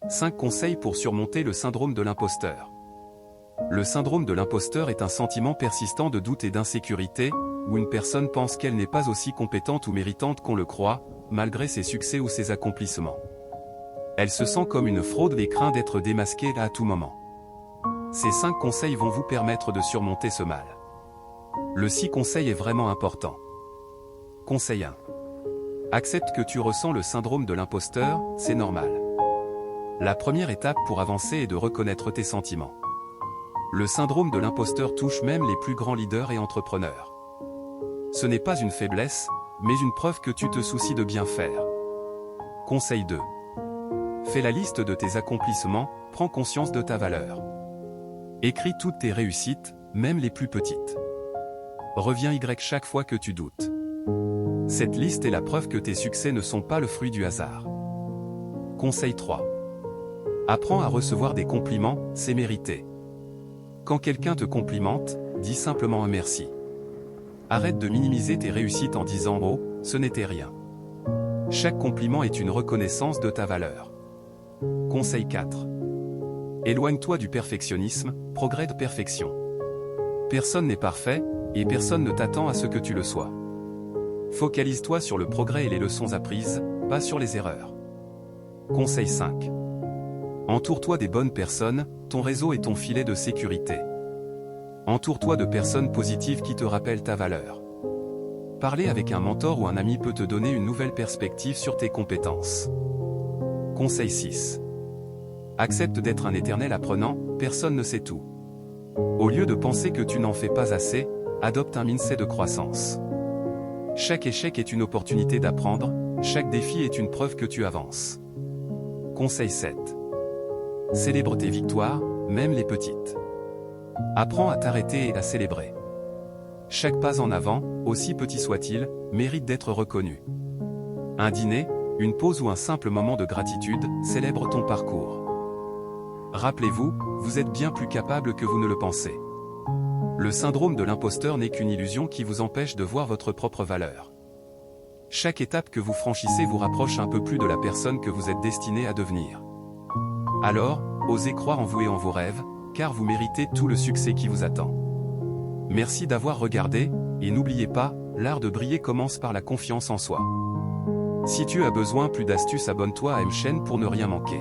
5 conseils pour surmonter le syndrome de l'imposteur. Le syndrome de l'imposteur est un sentiment persistant de doute et d'insécurité, où une personne pense qu'elle n'est pas aussi compétente ou méritante qu'on le croit, malgré ses succès ou ses accomplissements. Elle se sent comme une fraude et craint d'être démasquée à tout moment. Ces 5 conseils vont vous permettre de surmonter ce mal. Le 6 conseil est vraiment important. Conseil 1. Accepte que tu ressens le syndrome de l'imposteur, c'est normal. La première étape pour avancer est de reconnaître tes sentiments. Le syndrome de l'imposteur touche même les plus grands leaders et entrepreneurs. Ce n'est pas une faiblesse, mais une preuve que tu te soucies de bien faire. Conseil 2. Fais la liste de tes accomplissements, prends conscience de ta valeur. Écris toutes tes réussites, même les plus petites. Reviens chaque fois que tu doutes. Cette liste est la preuve que tes succès ne sont pas le fruit du hasard. Conseil 3. Apprends à recevoir des compliments, c'est mérité. Quand quelqu'un te complimente, dis simplement un merci. Arrête de minimiser tes réussites en disant « Oh, ce n'était rien ». Chaque compliment est une reconnaissance de ta valeur. Conseil 4. Éloigne-toi du perfectionnisme, progrès de perfection. Personne n'est parfait, et personne ne t'attend à ce que tu le sois. Focalise-toi sur le progrès et les leçons apprises, pas sur les erreurs. Conseil 5. Entoure-toi des bonnes personnes, ton réseau est ton filet de sécurité. Entoure-toi de personnes positives qui te rappellent ta valeur. Parler avec un mentor ou un ami peut te donner une nouvelle perspective sur tes compétences. Conseil 6. Accepte d'être un éternel apprenant, personne ne sait tout. Au lieu de penser que tu n'en fais pas assez, adopte un mindset de croissance. Chaque échec est une opportunité d'apprendre, chaque défi est une preuve que tu avances. Conseil 7. Célèbre tes victoires, même les petites. Apprends à t'arrêter et à célébrer. Chaque pas en avant, aussi petit soit-il, mérite d'être reconnu. Un dîner, une pause ou un simple moment de gratitude, célèbre ton parcours. Rappelez-vous, vous êtes bien plus capable que vous ne le pensez. Le syndrome de l'imposteur n'est qu'une illusion qui vous empêche de voir votre propre valeur. Chaque étape que vous franchissez vous rapproche un peu plus de la personne que vous êtes destiné à devenir. Alors, osez croire en vous et en vos rêves, car vous méritez tout le succès qui vous attend. Merci d'avoir regardé, et n'oubliez pas, l'art de briller commence par la confiance en soi. Si tu as besoin plus d'astuces, abonne-toi à M-Chaîne pour ne rien manquer.